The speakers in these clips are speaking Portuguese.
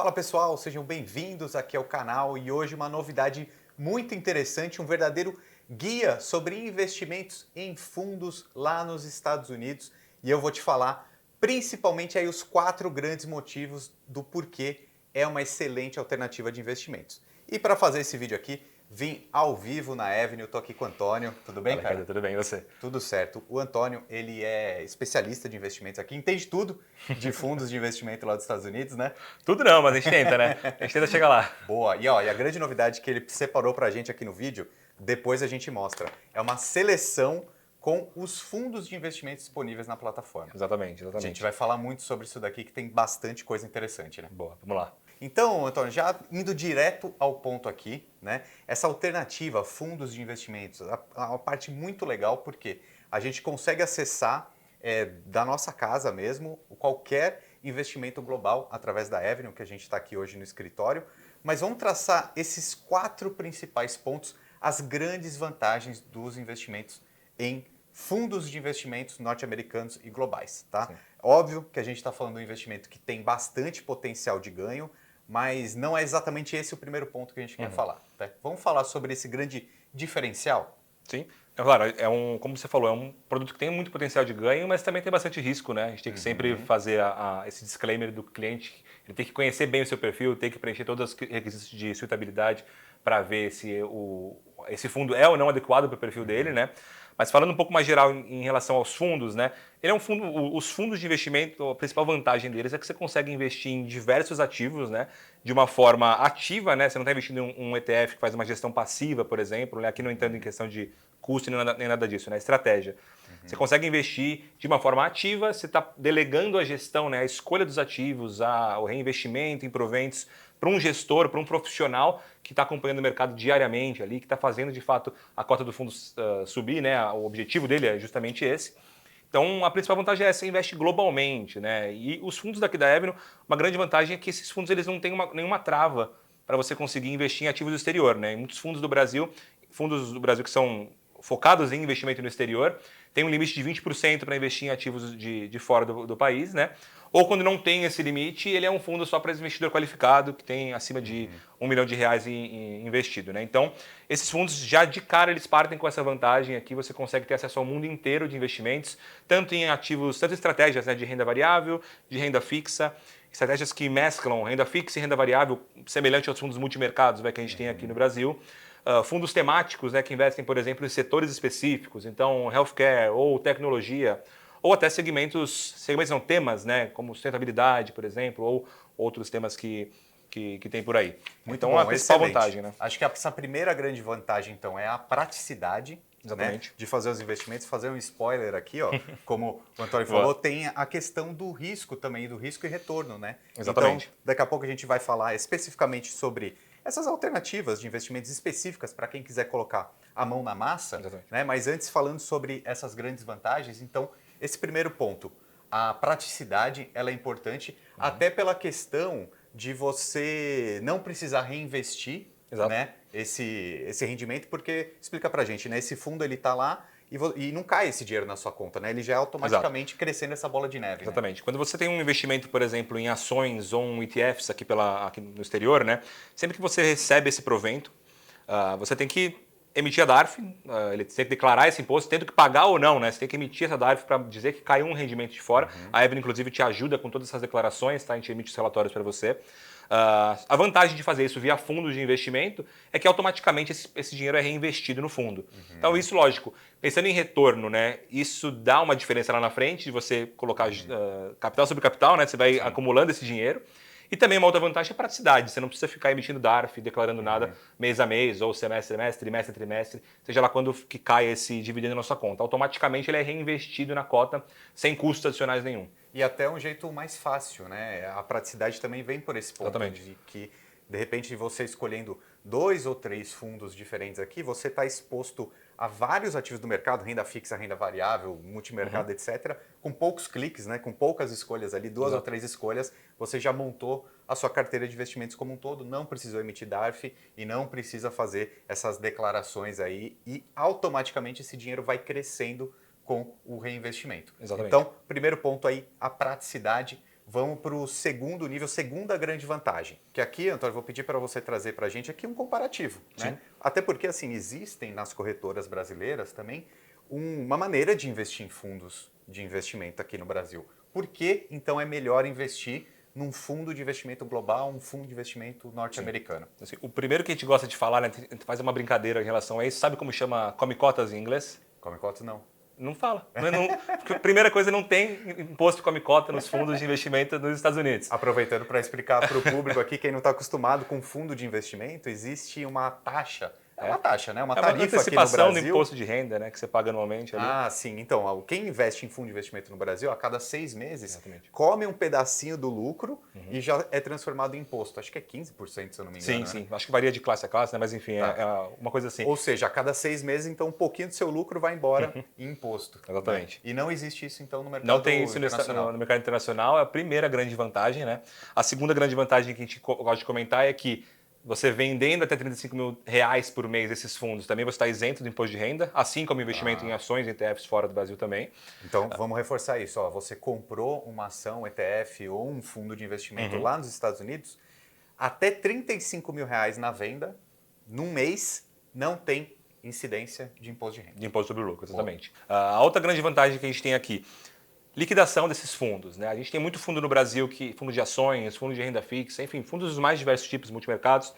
Fala pessoal, sejam bem-vindos aqui ao canal e hoje uma novidade muito interessante, um verdadeiro guia sobre investimentos em fundos lá nos Estados Unidos e eu vou te falar principalmente aí os 4 grandes motivos do porquê é uma excelente alternativa de investimentos. E para fazer esse vídeo aqui, vim ao vivo na Avenue, estou aqui com o Antônio. Tudo bem, Fala, cara? Ricardo, tudo bem, e você? Tudo certo. O Antônio, ele é especialista de investimentos aqui, entende tudo de fundos de investimento lá dos Estados Unidos, né? Tudo não, mas a gente tenta, né? A gente tenta chegar lá. Boa. E, ó, e a grande novidade que ele separou pra gente aqui no vídeo, depois a gente mostra, é uma seleção com os fundos de investimentos disponíveis na plataforma. Exatamente, A exatamente. gente vai falar muito sobre isso daqui, que tem bastante coisa interessante, né? Boa, vamos lá. Então, Antônio, já indo direto ao ponto aqui, né? Essa alternativa, fundos de investimentos, a uma parte muito legal porque a gente consegue acessar da nossa casa mesmo qualquer investimento global através da Avenue, que a gente está aqui hoje no escritório. Mas vamos traçar esses 4 principais pontos, as grandes vantagens dos investimentos em fundos de investimentos norte-americanos e globais, tá? Sim. Óbvio que a gente está falando de um investimento que tem bastante potencial de ganho, mas não é exatamente esse o primeiro ponto que a gente quer falar. Tá? Vamos falar sobre esse grande diferencial? Sim. É claro, como você falou, é um produto que tem muito potencial de ganho, mas também tem bastante risco, né? A gente tem que sempre fazer esse disclaimer do cliente. Ele tem que conhecer bem o seu perfil, tem que preencher todos os requisitos de suitabilidade para ver se esse fundo é ou não adequado para o perfil dele, né? Mas falando um pouco mais geral em relação aos fundos, né? Ele é um fundo, os fundos de investimento, a principal vantagem deles é que você consegue investir em diversos ativos, né? De uma forma ativa, né? Você não está investindo em um ETF que faz uma gestão passiva, por exemplo, né? Aqui não entrando em questão de custo nem nada disso, né? Estratégia. Você consegue investir de uma forma ativa, você está delegando a gestão, né? A escolha dos ativos, o reinvestimento em proventos para um gestor, para um profissional que está acompanhando o mercado diariamente ali, que está fazendo de fato a cota do fundo subir, né? O objetivo dele é justamente esse. Então, a principal vantagem é você investe globalmente, né? E os fundos daqui da Avenue, uma grande vantagem é que esses fundos eles não têm nenhuma trava para você conseguir investir em ativos do exterior, né? Em muitos fundos do Brasil que são focados em investimento no exterior, tem um limite de 20% para investir em ativos de fora do país, né? Ou quando não tem esse limite, ele é um fundo só para investidor qualificado, que tem acima de R$ 1 milhão investido, né? Então, esses fundos já de cara eles partem com essa vantagem aqui, você consegue ter acesso ao mundo inteiro de investimentos, tanto em ativos, tanto em estratégias, né, de renda variável, de renda fixa, estratégias que mesclam renda fixa e renda variável, semelhante aos fundos multimercados, que a gente tem aqui no Brasil. Fundos temáticos, né, que investem, por exemplo, em setores específicos, então healthcare ou tecnologia, ou até temas, né, como sustentabilidade, por exemplo, ou outros temas que tem por aí. Muito então, bom, a principal excelente. vantagem, né? Acho que essa primeira grande vantagem, então, é a praticidade, né, Exatamente. de fazer os investimentos. Fazer um spoiler aqui, ó, como o Antônio Boa. falou, tem a questão do risco também, do risco e retorno, né? Exatamente. Então, daqui a pouco a gente vai falar especificamente sobre essas alternativas de investimentos específicas para quem quiser colocar a mão na massa, Exatamente. né? Mas antes, falando sobre essas grandes vantagens, então, esse primeiro ponto, a praticidade, ela é importante, até pela questão de você não precisar reinvestir, Exato. né, esse rendimento, porque, explica pra gente, né, esse fundo ele tá lá e não cai esse dinheiro na sua conta, né, ele já é automaticamente crescendo essa bola de neve. Exatamente. Né? Quando você tem um investimento, por exemplo, em ações ou um ETFs aqui no exterior, né, sempre que você recebe esse provento, você tem que emitir a DARF, ele tem que declarar esse imposto, tendo que pagar ou não, né? Você tem que emitir essa DARF para dizer que caiu um rendimento de fora. A Avenue, inclusive, te ajuda com todas essas declarações, tá? A gente emite os relatórios para você. A vantagem de fazer isso via fundos de investimento é que automaticamente esse dinheiro é reinvestido no fundo. Então, isso, lógico, pensando em retorno, né? Isso dá uma diferença lá na frente de você colocar capital sobre capital, né? Você vai acumulando esse dinheiro. E também uma outra vantagem é a praticidade. Você não precisa ficar emitindo DARF, declarando nada mês a mês, ou semestre a semestre, trimestre a trimestre, seja lá quando que cai esse dividendo na sua conta. Automaticamente ele é reinvestido na cota sem custos adicionais nenhum. E até um jeito mais fácil, né? A praticidade também vem por esse ponto. Exatamente. De que, de repente, você escolhendo 2 ou 3 fundos diferentes aqui, você está exposto a vários ativos do mercado, renda fixa, renda variável, multimercado, etc., com poucos cliques, né? Com poucas escolhas ali, 2 ou 3 escolhas, você já montou a sua carteira de investimentos como um todo, não precisou emitir DARF e não precisa fazer essas declarações aí e automaticamente esse dinheiro vai crescendo com o reinvestimento. Exatamente. Então, primeiro ponto aí, a praticidade vamos para o segundo nível, segunda grande vantagem. Que aqui, Antônio, vou pedir para você trazer para a gente aqui um comparativo. Né? Até porque, assim, existem nas corretoras brasileiras também uma maneira de investir em fundos de investimento aqui no Brasil. Por que, então, é melhor investir num fundo de investimento global, um fundo de investimento norte-americano? Assim, o primeiro que a gente gosta de falar, né, a gente faz uma brincadeira em relação a isso, sabe como chama come cotas em inglês? Come cotas, não. Não fala. Porque, primeira coisa, não tem imposto come cota nos fundos de investimento nos Estados Unidos. Aproveitando para explicar para o público aqui, quem não está acostumado com fundo de investimento, existe uma taxa. É uma taxa, né? Uma tarifa aqui no Brasil. Antecipação do imposto de renda, né? Que você paga anualmente ali. Ah, sim. Então, quem investe em fundo de investimento no Brasil, a cada 6 meses, come um pedacinho do lucro e já é transformado em imposto. Acho que é 15%, se eu não me engano. Sim. Né? Acho que varia de classe a classe, né? Mas enfim, é uma coisa assim. Ou seja, a cada 6 meses, então, um pouquinho do seu lucro vai embora em imposto. Exatamente. Né? E não existe isso, então, no mercado internacional. Não tem isso internacional. no mercado internacional. É a primeira grande vantagem, né? A segunda grande vantagem que a gente gosta de comentar é que você vendendo até R$35 mil por mês esses fundos, também você está isento do imposto de renda, assim como investimento em ações, ETFs fora do Brasil também. Então, vamos reforçar isso. Você comprou uma ação, ETF ou um fundo de investimento lá nos Estados Unidos, até R$35 mil na venda, num mês, não tem incidência de imposto de renda. De imposto sobre o lucro, exatamente. A outra grande vantagem que a gente tem aqui, liquidação desses fundos. Né? A gente tem muito fundo no Brasil, fundo de ações, fundo de renda fixa, enfim, fundos dos mais diversos tipos, multimercados,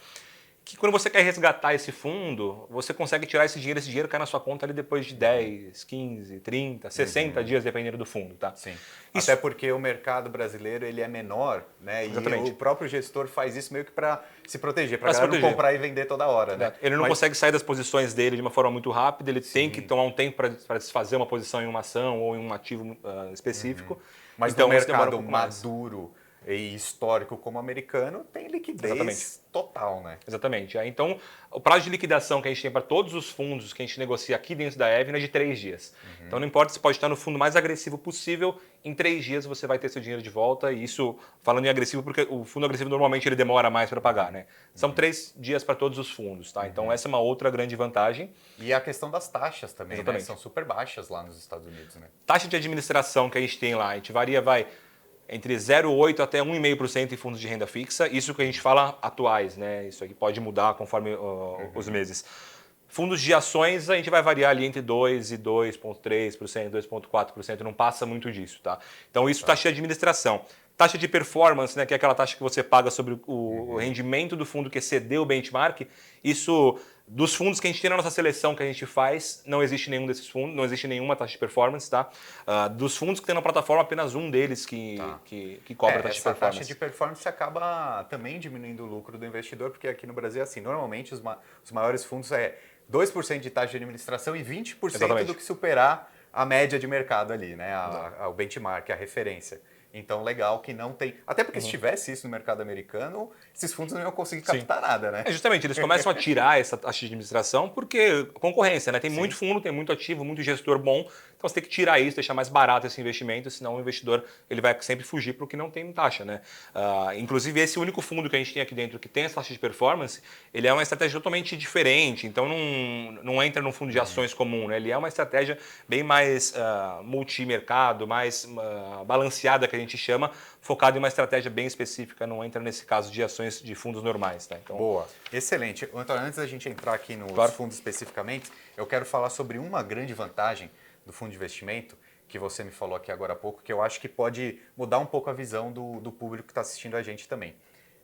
que quando você quer resgatar esse fundo, você consegue tirar esse dinheiro cai na sua conta ali depois de 10, 15, 30, 60 dias, dependendo do fundo. Tá? Sim. Isso. Até porque o mercado brasileiro ele é menor, né? Exatamente. E o próprio gestor faz isso meio que para se proteger, para não comprar e vender toda hora. Né? Ele não consegue sair das posições dele de uma forma muito rápida, ele tem que tomar um tempo para desfazer uma posição em uma ação ou em um ativo específico. Mas então, no mercado maduro e histórico como americano, tem liquidez total, né? Exatamente. Então, o prazo de liquidação que a gente tem para todos os fundos que a gente negocia aqui dentro da Avenue é de 3 dias. Então, não importa, você pode estar no fundo mais agressivo possível, em 3 dias você vai ter seu dinheiro de volta, e isso, falando em agressivo, porque o fundo agressivo normalmente ele demora mais para pagar, né? São 3 dias para todos os fundos, tá? Então, essa é uma outra grande vantagem. E a questão das taxas também, né? São super baixas lá nos Estados Unidos, né? Taxa de administração que a gente tem lá, a gente varia, entre 0,8% até 1,5% em fundos de renda fixa. Isso que a gente fala atuais, né? Isso aqui pode mudar conforme os meses. Fundos de ações, a gente vai variar ali entre 2% e 2,3%, 2,4%, não passa muito disso, tá? Então, isso taxa de administração. Taxa de performance, né, que é aquela taxa que você paga sobre o rendimento do fundo que excedeu o benchmark, isso, dos fundos que a gente tem na nossa seleção que a gente faz, não existe nenhum desses fundos, não existe nenhuma taxa de performance, tá? Dos fundos que tem na plataforma, apenas um deles que cobra a taxa de performance. Essa taxa de performance acaba também diminuindo o lucro do investidor, porque aqui no Brasil, assim, normalmente os maiores fundos 2% de taxa de administração e 20% do que superar a média de mercado ali, né? O benchmark, a referência. Então, legal que não tem... Até porque se tivesse isso no mercado americano, esses fundos não iam conseguir captar nada, né? Justamente, eles começam a tirar essa taxa de administração porque concorrência, né? Tem muito fundo, tem muito ativo, muito gestor bom. Então, você tem que tirar isso, deixar mais barato esse investimento, senão o investidor ele vai sempre fugir para o que não tem taxa, né? Inclusive, esse único fundo que a gente tem aqui dentro que tem essa taxa de performance, ele é uma estratégia totalmente diferente. Então, não entra num fundo de ações comum, né? Ele é uma estratégia bem mais multimercado, mais balanceada que a gente chama, focado em uma estratégia bem específica, não entra nesse caso de ações de fundos normais. Tá? Então, boa, excelente. Antônio, antes da gente entrar aqui nos fundos especificamente, eu quero falar sobre uma grande vantagem do fundo de investimento, que você me falou aqui agora há pouco, que eu acho que pode mudar um pouco a visão do público que está assistindo a gente também.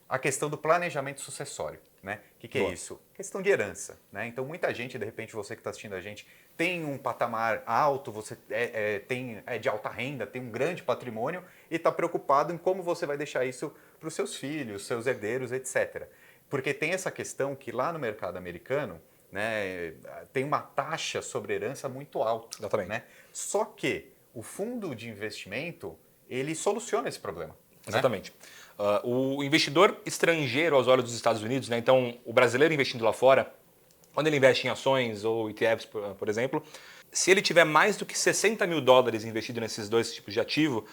A questão do planejamento sucessório, né? O que é isso? Questão de herança, né? Então, muita gente, de repente, você que está assistindo a gente, tem um patamar alto, você é de alta renda, tem um grande patrimônio e está preocupado em como você vai deixar isso para os seus filhos, seus herdeiros, etc. Porque tem essa questão que lá no mercado americano, né, tem uma taxa sobre herança muito alta. Exatamente. Né? Só que o fundo de investimento, ele soluciona esse problema. Exatamente. Né? O investidor estrangeiro aos olhos dos Estados Unidos, né, então o brasileiro investindo lá fora, quando ele investe em ações ou ETFs, por exemplo, se ele tiver mais do que $60 mil investido nesses dois tipos de ativo,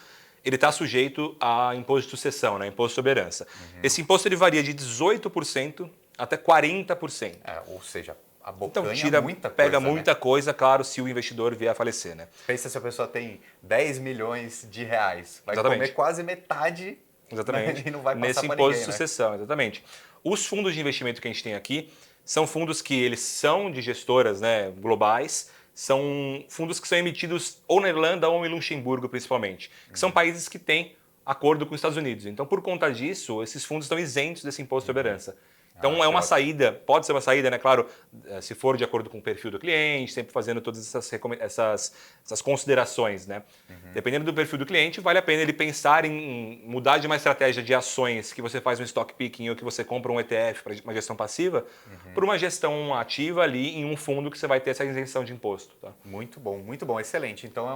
ele está sujeito a imposto de sucessão, né, imposto sobre herança. Esse imposto ele varia de 18% até 40%. Ou seja, abocanha tira, muita coisa, pega né? muita coisa, claro, se o investidor vier a falecer, né? Pensa se a pessoa tem 10 milhões de reais, vai Exatamente. comer quase metade, Exatamente. né? E não vai Nesse passar para imposto ninguém, de né? sucessão, exatamente. Os fundos de investimento que a gente tem aqui são fundos que eles são de gestoras, né, globais, são fundos que são emitidos ou na Irlanda ou em Luxemburgo, principalmente, que são países que têm acordo com os Estados Unidos. Então, por conta disso, esses fundos estão isentos desse imposto sobre herança. Então, é que uma ótimo. saída, pode ser uma saída, né? Claro, se for de acordo com o perfil do cliente, sempre fazendo todas essas considerações, né? Dependendo do perfil do cliente, vale a pena ele pensar em mudar de uma estratégia de ações que você faz um stock picking ou que você compra um ETF para uma gestão passiva, por uma gestão ativa ali em um fundo que você vai ter essa isenção de imposto. Tá? Muito bom, excelente. Então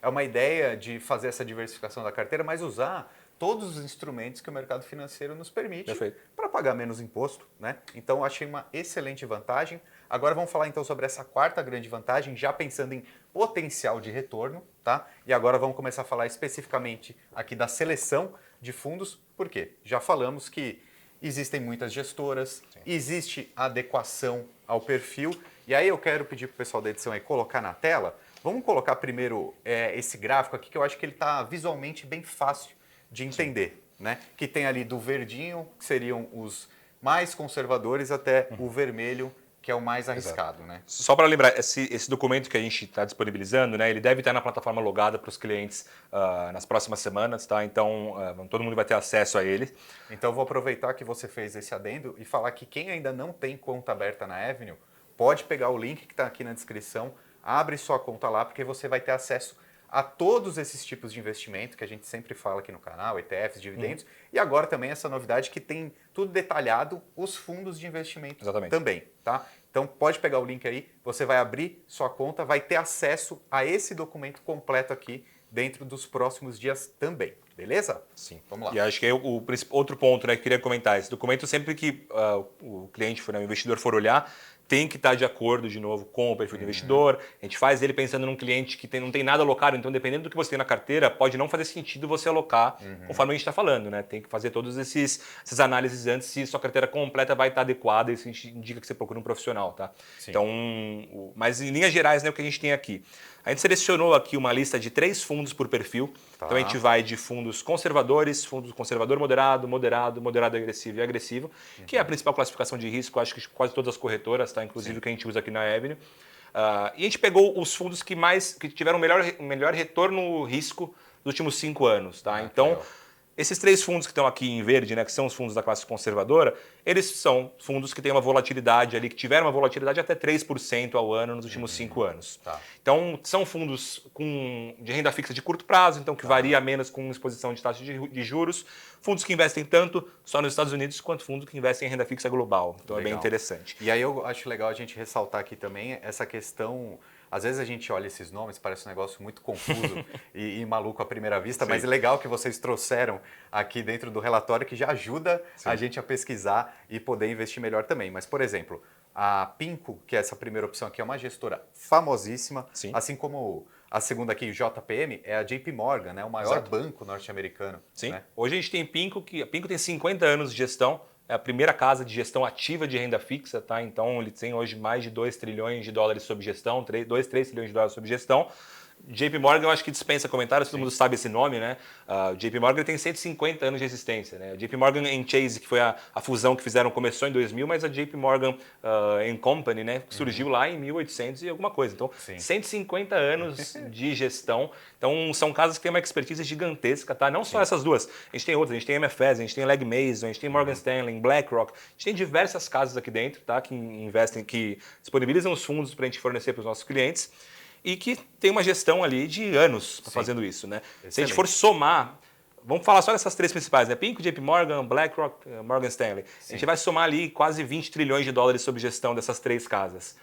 é uma ideia de fazer essa diversificação da carteira, mas usar todos os instrumentos que o mercado financeiro nos permite para pagar menos imposto, né? Então eu achei uma excelente vantagem. Agora vamos falar então sobre essa quarta grande vantagem, já pensando em potencial de retorno, tá? E agora vamos começar a falar especificamente aqui da seleção de fundos, por quê? Já falamos que existem muitas gestoras, existe adequação ao perfil, e aí eu quero pedir para o pessoal da edição aí colocar na tela. Vamos colocar primeiro esse gráfico aqui, que eu acho que ele está visualmente bem fácil de entender, né? Que tem ali do verdinho, que seriam os mais conservadores, até o vermelho, que é o mais arriscado, né? Só para lembrar, esse documento que a gente está disponibilizando, né, ele deve estar na plataforma logada para os clientes nas próximas semanas, tá? Então todo mundo vai ter acesso a ele. Então eu vou aproveitar que você fez esse adendo e falar que quem ainda não tem conta aberta na Avenue, pode pegar o link que está aqui na descrição, abre sua conta lá, porque você vai ter acesso a todos esses tipos de investimento que a gente sempre fala aqui no canal, ETFs, dividendos, e agora também essa novidade que tem tudo detalhado, os fundos de investimento também, tá? Então pode pegar o link aí, você vai abrir sua conta, vai ter acesso a esse documento completo aqui dentro dos próximos dias também, beleza? Sim. Vamos lá. E acho que o outro ponto, né, que eu queria comentar, esse documento sempre que o cliente, o investidor for olhar, tem que estar de acordo, de novo, com o perfil do investidor. A gente faz ele pensando num cliente que não tem nada alocado, então dependendo do que você tem na carteira, pode não fazer sentido você alocar conforme a gente está falando, né? Tem que fazer todas essas análises antes se sua carteira completa vai estar adequada e isso indica que você procura um profissional, tá? Sim. Então, mas em linhas gerais, né, o que a gente tem aqui? A gente selecionou aqui uma lista de 3 fundos por perfil. Tá. Então a gente vai de fundos conservadores, fundos conservador moderado, moderado agressivo e agressivo, que é a principal classificação de risco, acho que quase todas as corretoras, tá? Inclusive o que a gente usa aqui na Avenue. E a gente pegou os fundos que tiveram melhor retorno risco nos últimos 5 anos. Tá? Então, esses 3 fundos que estão aqui em verde, né, que são os fundos da classe conservadora, eles são fundos que têm uma volatilidade ali, que tiveram uma volatilidade até 3% ao ano nos últimos 5 anos. Tá. Então, são fundos de renda fixa de curto prazo, então que varia menos com exposição de taxa de juros. Fundos que investem tanto só nos Estados Unidos, quanto fundos que investem em renda fixa global. Então, Legal. é bem interessante. E aí eu acho legal a gente ressaltar aqui também essa questão. Às vezes a gente olha esses nomes, parece um negócio muito confuso e maluco à primeira vista, Sim. mas é legal que vocês trouxeram aqui dentro do relatório que já ajuda a gente a pesquisar e poder investir melhor também. Mas, por exemplo, a Pinco, que é essa primeira opção aqui, é uma gestora famosíssima, Sim. assim como a segunda aqui, JPM, é a JP Morgan, né, o maior banco norte-americano. Sim. Né? Hoje a gente tem Pinco, que a Pinco tem 50 anos de gestão, é a primeira casa de gestão ativa de renda fixa, tá? Então ele tem hoje mais de 2 trilhões de dólares sob gestão, 2, 3 trilhões de dólares sob gestão. JP Morgan, eu acho que dispensa comentários, todo mundo sabe esse nome, né? JP Morgan tem 150 anos de existência, né? A JP Morgan Chase, que foi a fusão que fizeram, começou em 2000, mas a JP Morgan Company, né, surgiu lá em 1800 e alguma coisa. Então, 150 anos de gestão. Então, são casas que têm uma expertise gigantesca, tá? Não só essas duas. A gente tem outras, a gente tem MFS, a gente tem Legg Mason, a gente tem Morgan Stanley, BlackRock. A gente tem diversas casas aqui dentro, tá? Que investem, que disponibilizam os fundos para a gente fornecer para os nossos clientes. E que tem uma gestão ali de anos fazendo isso, né? Excelente. Se a gente for somar, vamos falar só dessas 3 principais, né? Pinco, JP Morgan, BlackRock, Morgan Stanley. A gente vai somar ali quase 20 trilhões de dólares sob gestão dessas 3 casas.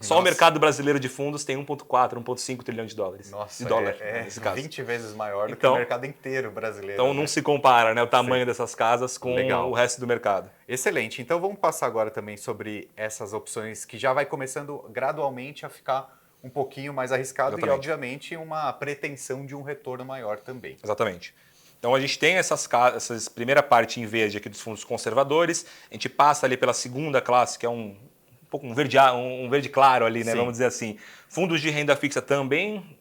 Só o mercado brasileiro de fundos tem 1,4, 1,5 trilhão de dólares. Nossa, de dólar, nesse caso. 20 vezes maior do que então, o mercado inteiro brasileiro. Então não se compara, né, o tamanho dessas casas com o resto do mercado. Excelente. Então vamos passar agora também sobre essas opções que já vai começando gradualmente a ficar um pouquinho mais arriscado e, obviamente, uma pretensão de um retorno maior também. Exatamente. Então a gente tem essa primeira parte em verde aqui dos fundos conservadores, a gente passa ali pela segunda classe, que é um pouco um verde claro ali, né? Sim. Vamos dizer assim. Fundos de renda fixa também,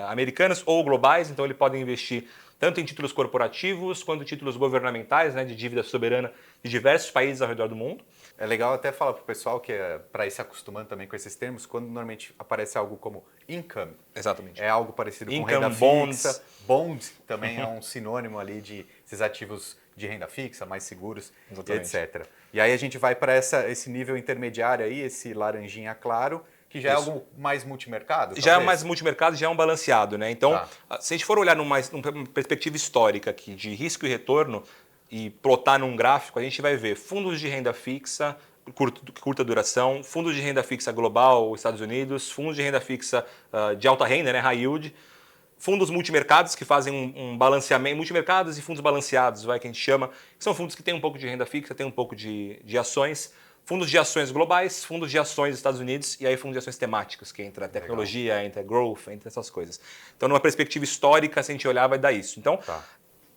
americanos ou globais, então ele pode investir tanto em títulos corporativos quanto em títulos governamentais, né, de dívida soberana de diversos países ao redor do mundo. É legal até falar para o pessoal que para ir se acostumando também com esses termos, quando normalmente aparece algo como income. Exatamente. É algo parecido Income, com renda bonds. fixa. Bond também é um sinônimo ali de esses ativos de renda fixa, mais seguros, Exatamente. etc. E aí a gente vai para esse nível intermediário aí, esse laranjinha claro, que já Isso. é algo mais multimercado? Já é talvez? mais multimercado, já é um balanceado, né? Então, Tá. se a gente for olhar numa perspectiva histórica aqui de risco e retorno e plotar num gráfico, a gente vai ver fundos de renda fixa, curta duração, fundos de renda fixa global, Estados Unidos, fundos de renda fixa de alta renda, né, high yield, fundos multimercados que fazem um balanceamento, multimercados e fundos balanceados, que a gente chama, que são fundos que têm um pouco de renda fixa, têm um pouco de ações, fundos de ações globais, fundos de ações dos Estados Unidos e aí fundos de ações temáticos, que entra tecnologia, legal, entra growth, entra essas coisas. Então, numa perspectiva histórica, se a gente olhar, vai dar isso. Então,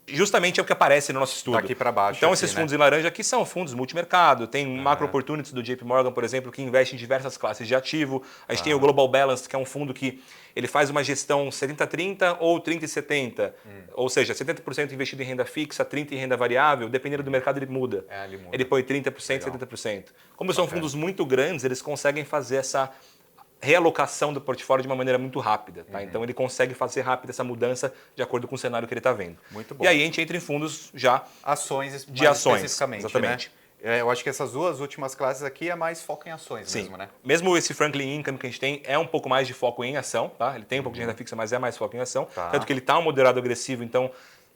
justamente é o que aparece no nosso estudo. Daqui para baixo. Então, aqui, esses fundos em laranja aqui são fundos multimercado. Tem Macro Opportunities do JP Morgan, por exemplo, que investe em diversas classes de ativo. A gente tem o Global Balance, que é um fundo que ele faz uma gestão 70-30 ou 30-70. Ou seja, 70% investido em renda fixa, 30% em renda variável. Dependendo do mercado, ele muda. Ele muda. Ele põe 30%, legal, 70%. Como são fundos muito grandes, eles conseguem fazer essa realocação do portfólio de uma maneira muito rápida. Tá? Então ele consegue fazer rápida essa mudança de acordo com o cenário que ele está vendo. Muito bom. E aí a gente entra em fundos já ações de ações, especificamente, exatamente. Né? Eu acho que essas duas últimas classes aqui é mais foco em ações. Sim. Mesmo, né? Mesmo esse Franklin Income que a gente tem é um pouco mais de foco em ação, tá? Ele tem um pouco de renda fixa, mas é mais foco em ação. Tanto que ele está um moderado agressivo, então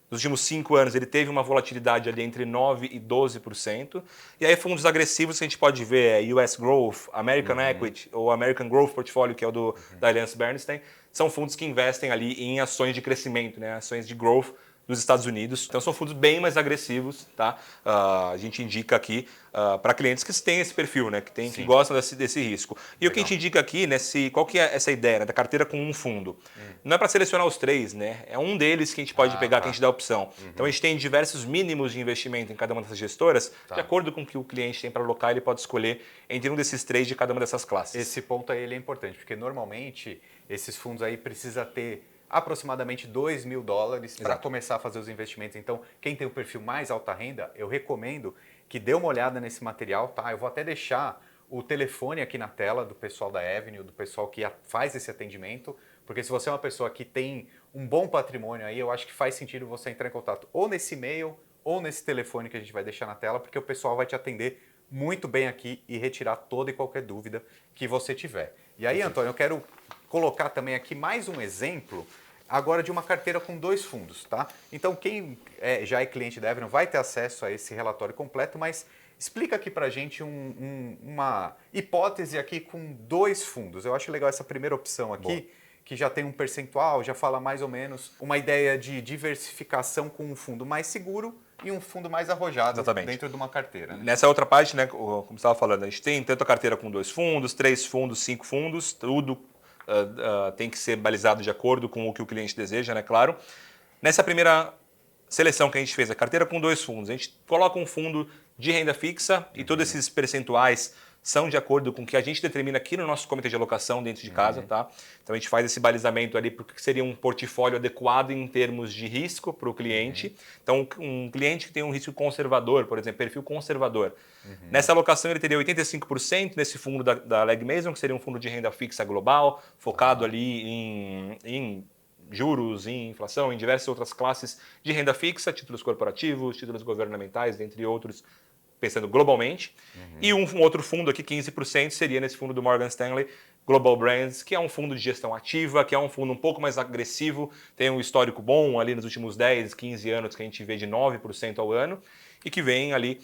nos últimos 5 anos ele teve uma volatilidade ali entre 9% e 12%. E aí fundos agressivos que a gente pode ver é US Growth, American Equity ou American Growth Portfolio, que é o da Alliance Bernstein. São fundos que investem ali em ações de crescimento, né? Ações de growth dos Estados Unidos. Então são fundos bem mais agressivos, tá? A gente indica aqui para clientes que têm esse perfil, né? Que gostam desse risco. E legal, o que a gente indica aqui, qual que é essa ideia, né? Da carteira com um fundo? Não é para selecionar os 3, né? É um deles que a gente pode pegar, que a gente dá a opção. Então a gente tem diversos mínimos de investimento em cada uma dessas gestoras, de acordo com o que o cliente tem para alocar, ele pode escolher entre um desses 3 de cada uma dessas classes. Esse ponto aí ele é importante, porque normalmente esses fundos aí precisa ter aproximadamente $2.000 para começar a fazer os investimentos. Então, quem tem o perfil mais alta renda, eu recomendo que dê uma olhada nesse material, tá? Eu vou até deixar o telefone aqui na tela do pessoal da Avenue, do pessoal que faz esse atendimento, porque se você é uma pessoa que tem um bom patrimônio aí, eu acho que faz sentido você entrar em contato ou nesse e-mail ou nesse telefone que a gente vai deixar na tela, porque o pessoal vai te atender muito bem aqui e retirar toda e qualquer dúvida que você tiver. E aí, Antônio, eu quero colocar também aqui mais um exemplo agora de uma carteira com 2 fundos, tá? Então quem já é cliente da Avenue vai ter acesso a esse relatório completo, mas explica aqui pra gente uma hipótese aqui com 2 fundos. Eu acho legal essa primeira opção aqui, que já tem um percentual, já fala mais ou menos uma ideia de diversificação com um fundo mais seguro e um fundo mais arrojado dentro de uma carteira. Né? Nessa outra parte, né, como você estava falando, a gente tem tanto a carteira com 2 fundos, 3 fundos, 5 fundos, tudo tem que ser balizado de acordo com o que o cliente deseja, né, claro. Nessa primeira seleção que a gente fez, a carteira com 2 fundos, a gente coloca um fundo de renda fixa e todos esses percentuais são de acordo com o que a gente determina aqui no nosso comitê de alocação dentro de casa, tá? Então a gente faz esse balizamento ali porque seria um portfólio adequado em termos de risco para o cliente. Então um cliente que tem um risco conservador, por exemplo, perfil conservador. Nessa alocação ele teria 85% nesse fundo da Legg Mason, que seria um fundo de renda fixa global, focado ali em juros, em inflação, em diversas outras classes de renda fixa, títulos corporativos, títulos governamentais, dentre outros, pensando globalmente. E um outro fundo aqui, 15%, seria nesse fundo do Morgan Stanley, Global Brands, que é um fundo de gestão ativa, que é um fundo um pouco mais agressivo, tem um histórico bom ali nos últimos 10, 15 anos, que a gente vê de 9% ao ano, e que vem ali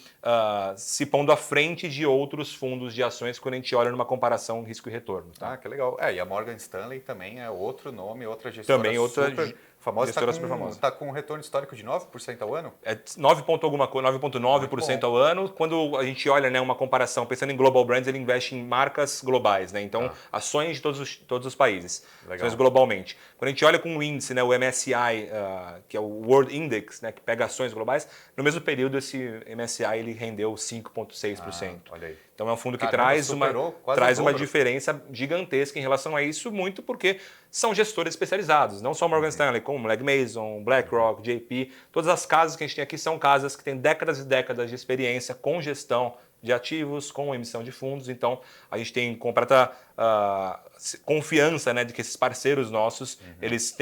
se pondo à frente de outros fundos de ações quando a gente olha numa comparação risco e retorno. Tá? Que legal. E a Morgan Stanley também é outro nome, outra gestora também outra super Famosa, gestora super famosa. Está com um retorno histórico de 9% ao ano? É 9 ponto alguma coisa, 9,9% ao ano. Quando a gente olha, né, uma comparação, pensando em global brands, ele investe em marcas globais, né? Então, ações de todos os países, ações globalmente. Quando a gente olha com o índice, né, o MSCI, que é o World Index, né, que pega ações globais, no mesmo período esse MSCI ele rendeu 5,6%. Olha aí. Então é um fundo que Caramba, traz uma diferença gigantesca em relação a isso, muito porque são gestores especializados, não só Morgan Stanley, como Legg Mason, BlackRock, JP. Todas as casas que a gente tem aqui são casas que têm décadas e décadas de experiência com gestão de ativos, com emissão de fundos. Então a gente tem completa confiança, né, de que esses parceiros nossos, eles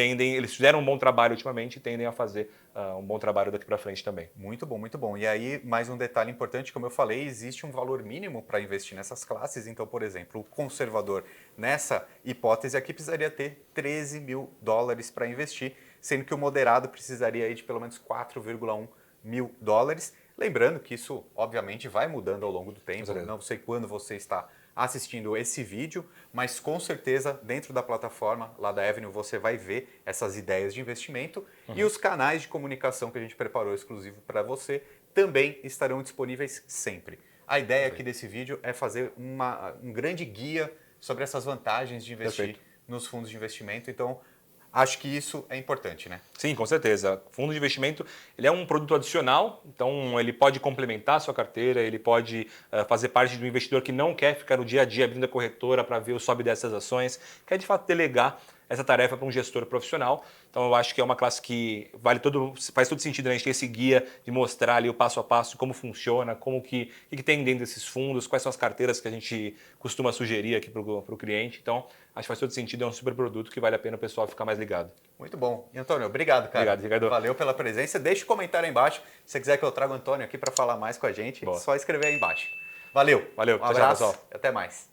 fizeram um bom trabalho ultimamente e tendem a fazer um bom trabalho daqui para frente também. Muito bom, muito bom. E aí, mais um detalhe importante, como eu falei, existe um valor mínimo para investir nessas classes. Então, por exemplo, o conservador nessa hipótese aqui precisaria ter 13 mil dólares para investir, sendo que o moderado precisaria aí de pelo menos 4,1 mil dólares. Lembrando que isso, obviamente, vai mudando ao longo do tempo. Não sei quando você está assistindo esse vídeo, mas com certeza dentro da plataforma lá da Avenue você vai ver essas ideias de investimento e os canais de comunicação que a gente preparou exclusivo para você também estarão disponíveis sempre. A ideia aqui desse vídeo é fazer um grande guia sobre essas vantagens de investir nos fundos de investimento, então acho que isso é importante, né? Sim, com certeza. Fundo de investimento ele é um produto adicional, então ele pode complementar a sua carteira, ele pode fazer parte do investidor que não quer ficar no dia a dia abrindo a corretora para ver o sobe dessas ações, quer de fato delegar essa tarefa para um gestor profissional. Então eu acho que é uma classe que faz todo sentido, né? A gente ter esse guia de mostrar ali o passo a passo de como funciona, o que tem dentro desses fundos, quais são as carteiras que a gente costuma sugerir aqui para o cliente. Então acho que faz todo sentido, é um super produto que vale a pena o pessoal ficar mais ligado. Muito bom. E Antônio, obrigado, cara. Obrigado, Ricardo. Valeu pela presença. Deixa o comentário aí embaixo. Se você quiser que eu traga o Antônio aqui para falar mais com a gente, é só escrever aí embaixo. Valeu. Valeu. Um abraço. Tchau, pessoal. Até mais.